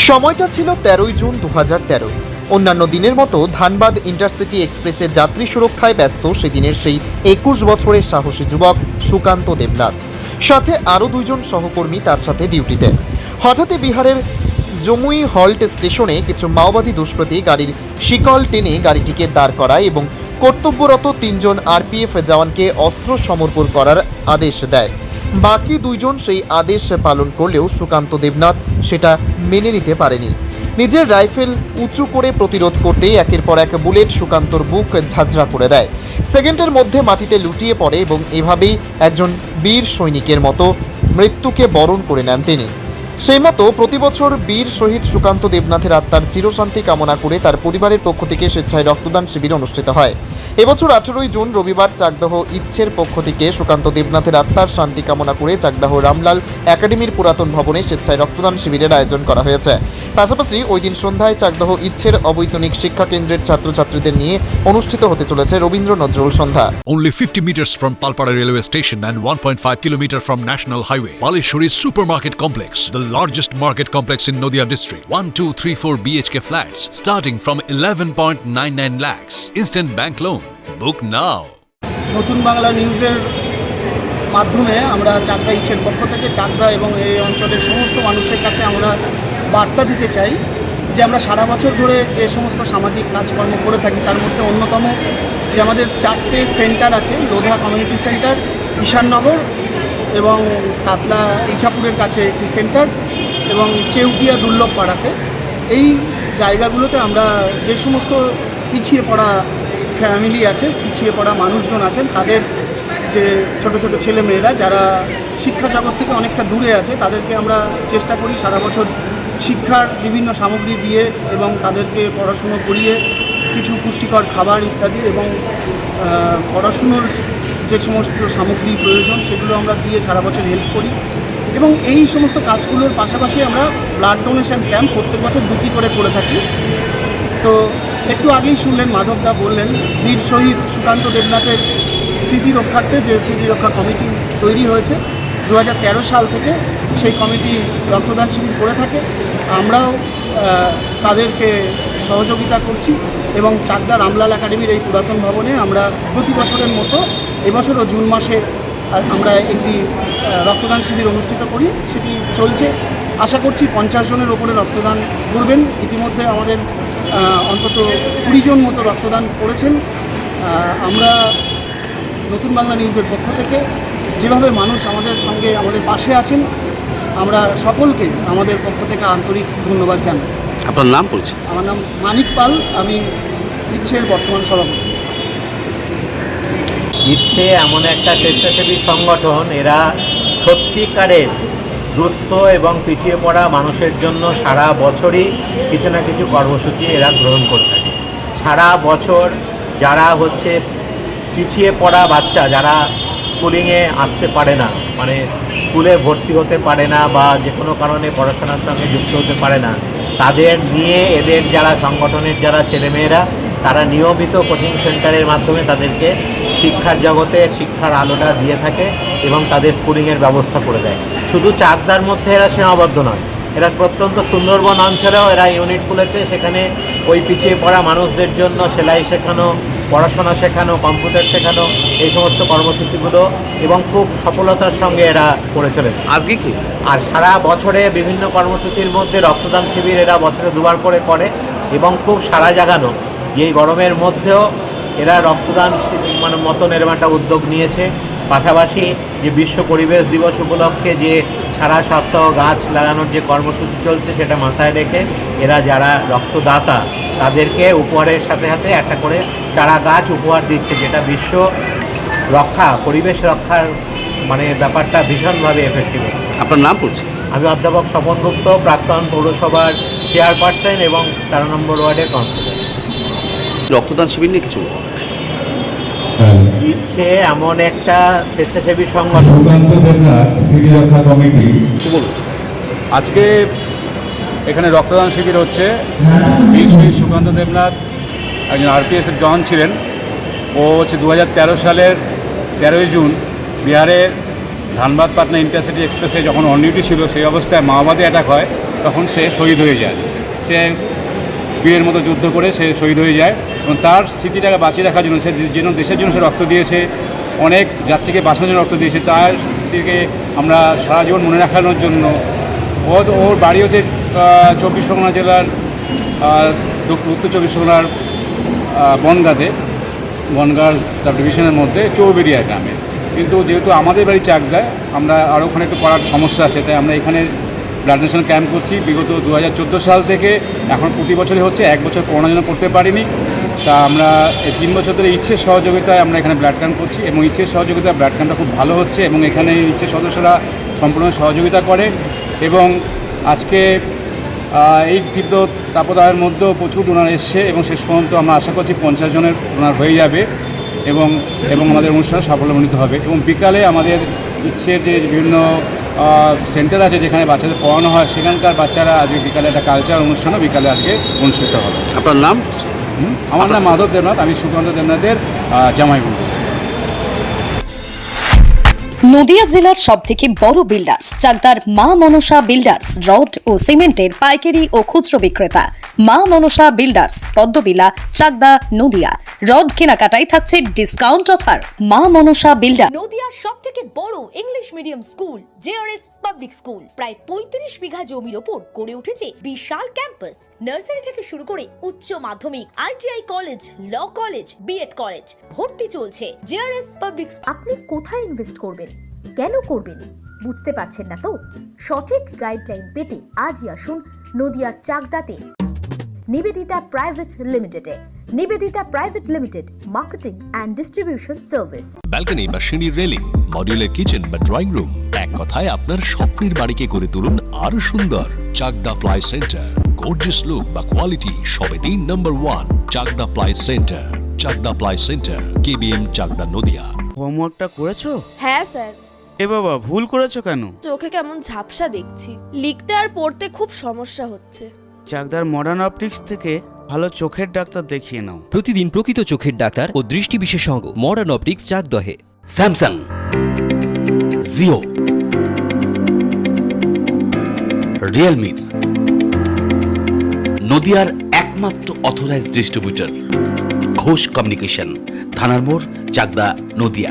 সময়টা ছিল 13ই জুন 2013। অন্যান্য দিনের মতো ধানবাদ ইন্টারসিটি এক্সপ্রেসের যাত্রী সুরক্ষায় ব্যস্ত সেদিনের সেই 21 বছরের সাহসী যুবক সুকান্ত দেবনাথ, সাথে আরও দুইজন সহকর্মী তার সাথে ডিউটিতে। হঠাৎই বিহারের জমুই হল্ট স্টেশনে কিছু মাওবাদী দুষ্কৃতী গাড়ির শিকল টেনে গাড়িটিকে দাঁড় করায় এবং কর্তব্যরত 3 জন আরপিএফ জওয়ানকে অস্ত্র সমর্পণ করার আদেশ দেয়। বাকি দুইজন সেই আদেশ পালন করলেও সুকান্ত দেবনাথ সেটা মেনে নিতে পারেনি। নিজের রাইফেল উঁচু করে প্রতিরোধ করতেই একের পর এক বুলেট সুকান্তর বুক ঝাঁঝরা করে দেয়। সেকেন্ডের মধ্যে মাটিতে লুটিয়ে পড়ে এবং এভাবেই একজন বীর সৈনিকের মতো মৃত্যুকে বরণ করে নেন তিনি। সেই মতো প্রতি বছর বীর শহীদ সুকান্ত দেবনাথের আত্মার চিরশান্তি কামনা করে তার পরিবারের পক্ষ থেকে স্বেচ্ছায় রক্তদান শিবির অনুষ্ঠিত হয়। এবছর 18ই জুন রবিবার চাকদাহ ইচ্ছের পক্ষ থেকে সুকান্ত দেবনাথের আত্মার শান্তি কামনা করে চাকদাহ রামলাল একাডেমির পুরাতন ভবনে স্বেচ্ছায় রক্তদান শিবিরের আয়োজন করা হয়েছে। পাশাপাশি ওই দিন সন্ধ্যায় চাকদাহ ইচ্ছের অবৈতনিক শিক্ষা কেন্দ্রের ছাত্রছাত্রীদের নিয়ে অনুষ্ঠিত হতে চলেছে রবীন্দ্র নজরুল সন্ধ্যা। Only 50 meters from Palpara railway station and 1.5 kilometer from National Highway, Palishuri Supermarket Complex, the largest market complex in Nadia district. 1, 2, 3, 4 BHK flats starting from 11.99 lakhs. Instant bank loan. Book now. নতুন বাংলা নিউজের মাধ্যমে আমরা চাকদা ইচ্ছের পক্ষ থেকে চাকদা এবং এই অঞ্চলের সমস্ত মানুষের কাছে আমরা বার্তা দিতে চাই যে আমরা সারা বছর ধরে যে সমস্ত সামাজিক কাজকর্ম করে থাকি তার মধ্যে অন্যতম যে আমাদের 4টে সেন্টার আছে, লোধা কমিউনিটি সেন্টার, ঈশাননগর এবং কাতলা ইছাপুরের কাছে একটি সেন্টার এবং চেউটিয়া দুর্লভ পাড়াতে। এই জায়গাগুলোতে আমরা যে সমস্ত পিছিয়ে পড়া ফ্যামিলি আছে, পিছিয়ে পড়া মানুষজন আছেন, তাদের যে ছোট ছোট ছেলেমেয়েরা যারা শিক্ষা জগৎ থেকে অনেকটা দূরে আছে, তাদেরকে আমরা চেষ্টা করি সারা বছর শিক্ষার বিভিন্ন সামগ্রী দিয়ে এবং তাদেরকে পড়াশুনো করিয়ে কিছু পুষ্টিকর খাবার ইত্যাদি এবং পড়াশুনোর যে সমস্ত সামগ্রী প্রয়োজন সেগুলো আমরা দিয়ে সারা বছর হেল্প করি। এবং এই সমস্ত কাজগুলোর পাশাপাশি আমরা ব্লাড ডোনেশন ক্যাম্প প্রত্যেক বছর 2টি করে থাকি। তো একটু আগেই শুনলেন মাধবদা বললেন বীর শহীদ সুকান্ত দেবনাথের স্মৃতি রক্ষার্থে যে স্মৃতি রক্ষা কমিটি তৈরি হয়েছে 2013 সাল থেকে সেই কমিটি রক্তদান শিবির করে থাকে। আমরাও তাদেরকে সহযোগিতা করছি এবং চাকদা রামলাল একাডেমির এই পুরাতন ভবনে আমরা প্রতি বছরের মতো এবছরও জুন মাসে আমরা একটি রক্তদান শিবির অনুষ্ঠিত করি, সেটি চলছে। আশা করছি 50 জনের ওপরে রক্তদান করবেন। ইতিমধ্যে আমাদের অন্তত 20 জন মতো রক্তদান করেছেন। আমরা নতুন বাংলা নিউজের পক্ষ থেকে যেভাবে মানুষ আমাদের সঙ্গে আমাদের পাশে আছেন, আমরা সকলকে আমাদের পক্ষ থেকে আন্তরিক ধন্যবাদ জানাই। আপনার নাম বলছি? আমার নাম মানিক পাল, আমি ইচ্ছের বর্তমান সভাপতি। ইচ্ছে এমন একটা স্বেচ্ছাসেবী সংগঠন, এরা সত্যিকারের দুস্থ এবং পিছিয়ে পড়া মানুষের জন্য সারা বছরই কিছু না কিছু কর্মসূচি এরা গ্রহণ করে থাকে। সারা বছর যারা পিছিয়ে পড়া বাচ্চা, যারা স্কুলিংয়ে আসতে পারে না, মানে স্কুলে ভর্তি হতে পারে না বা যে কোনো কারণে পড়াশোনার সঙ্গে যুক্ত হতে পারে না, তাদের নিয়ে এদের যারা সংগঠনের যারা ছেলেমেয়েরা তারা নিয়মিত কোচিং সেন্টারের মাধ্যমে তাদেরকে শিক্ষার জগতে শিক্ষার আলোটা দিয়ে থাকে এবং তাদের স্কুলিংয়ের ব্যবস্থা করে দেয়। শুধু চাকদার মধ্যে এরা সীমাবদ্ধ নয়, এরা প্রত্যন্ত সুন্দরবন অঞ্চলেও এরা ইউনিট খুলেছে। সেখানে ওই পিছিয়ে পড়া মানুষদের জন্য সেলাই শেখানো, পড়াশোনা শেখানো, কম্পিউটার শেখানো, এই সমস্ত কর্মসূচিগুলো এবং খুব সফলতার সঙ্গে এরা করে চলেছে। আজকে কি আর সারা বছরে বিভিন্ন কর্মসূচির মধ্যে রক্তদান শিবির এরা বছরে 2বার করে এবং খুব সারা জাগানো এই গরমের মধ্যেও এরা রক্তদান মতন এরকম একটা উদ্যোগ নিয়েছে। পাশাপাশি যে বিশ্ব পরিবেশ দিবস উপলক্ষে যে সারা সপ্তাহ গাছ লাগানোর যে কর্মসূচি চলছে সেটা মাথায় রেখে এরা যারা রক্তদাতা তাদেরকে উপহারের সাথে সাথে একটা করে চারা গাছ উপহার দিচ্ছে, যেটা বিশ্ব রক্ষা, পরিবেশ রক্ষার ব্যাপারটা ভীষণভাবে এফেক্টিভ হচ্ছে। আপনার নাম বলছি? আমি অধ্যাপক স্বপন গুপ্ত, প্রাক্তন পৌরসভার চেয়ারপারসন এবং 13 নম্বর ওয়ার্ডের কাউন্সিলর। রক্তদান শিবির নিয়ে কিছু ইচ্ছে এমন একটা স্বেচ্ছাসেবী সংগঠন। আজকে এখানে রক্তদান শিবির হচ্ছে। বীর শহীদ সুকান্ত দেবনাথ একজন আরপিএসের জওয়ান ছিলেন। ও 2013 সালের 13ই জুন বিহারের ধানবাদ পাটনা ইন্টারসিটি এক্সপ্রেসে যখন অন ডিউটি ছিল সেই অবস্থায় মাওবাদী অ্যাটাক হয় তখন সে শহীদ হয়ে যায়। সে বীরের মতো যুদ্ধ করে সে শহীদ হয়ে যায় এবং তার স্মৃতিটাকে বাঁচিয়ে রাখার জন্য সে যেন দেশের জন্য সে রক্ত দিয়েছে, অনেক যাত্রীকে বাঁচানোর জন্য রক্ত দিয়েছে, তার স্মৃতিকে আমরা সারা জীবন মনে রাখানোর জন্য ওর বাড়ি হচ্ছে 24 পরগনা জেলার উত্তর 24 পরগনার বনগাঁ সাব ডিভিশনের মধ্যে চৌবেরিয়া গ্রামে। কিন্তু যেহেতু আমাদের বাড়ি চাকদায়, আমরা আরও ওখানে একটু পড়ার সমস্যা আছে, তাই আমরা এখানে ব্লাড ডোনেশন ক্যাম্প করছি বিগত 2014 সাল থেকে। এখন প্রতি বছরই হচ্ছে, এক বছর করোনার জন্য করতে পারিনি। তা আমরা এই 3 বছর ধরে ইচ্ছের সহযোগিতায় আমরা এখানে ব্লাড ক্যাম্প করছি এবং ইচ্ছের সহযোগিতায় ব্লাড ক্যাম্পটা খুব ভালো হচ্ছে এবং এখানে ইচ্ছের সদস্যরা সম্পূর্ণ সহযোগিতা করে। এবং আজকে এই তীব্র তাপদাহের মধ্যেও প্রচুর ডোনার এসছে এবং শেষ পর্যন্ত আমরা আশা করছি 50 জনের ডোনার হয়ে যাবে এবং আমাদের অনুষ্ঠান সাফল্যমণ্ডিত হবে। এবং বিকালে আমাদের ইচ্ছের যে বিভিন্ন সেন্টার আছে যেখানে বাচ্চাদের পড়ানো হয়, সেখানকার বাচ্চারা আজকে বিকালে একটা কালচার অনুষ্ঠানও বিকালে আজকে অনুষ্ঠিত হবে। আপনার নাম? আমার নাম মাধব দেবনাথ, আমি সুকান্ত দেবনাথের জামাই বন্ধু। নদিয়া জেলার সবথেকে বড় বিল্ডার্স চাকদার মা মনসা বিল্ডার্স, রড ও সিমেন্টের পাইকারি ও খুচরো বিক্রেতা। মা মনসা বিল্ডার্স, পদ্মবিলা, চাকদা, নদিয়া। রড কেনাকাটায় থাকছে ডিসকাউন্ট অফার। মা মনসা বিল্ডার। নদিয়ার সবথেকে বড় English medium school JRS public school, প্রায় 35 বিঘা জমির ওপর গড়ে উঠেছে বিশাল ক্যাম্পাস। নার্সারি থেকে শুরু করে উচ্চ মাধ্যমিক, ITI college, law college, BEd college, ভর্তি চলছে। JRS public. আপনি কোথায় ইনভেস্ট করবেন, কেন করবেন, বুঝতে পারছেন না তো? সঠিক গাইডলাইন পেতে আজই আসুন নদিয়ার চাকদাতে নিবেদিতা প্রাইভেট লিমিটেডে। Nivedita private limited, marketing and distribution service. Balcony বা সিঁড়ির রেলিং, মডিউলার কিচেন বা ড্রয়িং রুম, এক কথায় আপনার স্বপ্নের বাড়িকে করে তুলুন আরো সুন্দর। Chakda ply centre, gorgeous look বা কোয়ালিটি সবে 3 number 1 Chakda ply centre. Chakda ply centre, KBM, Chakda, Nadia. হোমওয়ার্কটা করেছো? হ্যাঁ স্যার। এ বাবা, ভুল করেছো কেন? চোখে কেমন ঝাপসা দেখছি, লিখতে আর পড়তে খুব সমস্যা হচ্ছে। চাকদার মডার্ন অপটিক্স থেকে ভালো চোখের ডাক্তার দেখিয়ে নাও। প্রতিদিন প্রকৃত চোখের ডাক্তার ও দৃষ্টি বিশেষজ্ঞ মডার্ন অপটিক্স চাকদহে। স্যামসাং, জিও, রিয়েলমি, নদিয়ার একমাত্র অথরাইজড ডিস্ট্রিবিউটর ঘোষ কমিউনিকেশন, থানার মোড়, চাকদা, নদিয়া।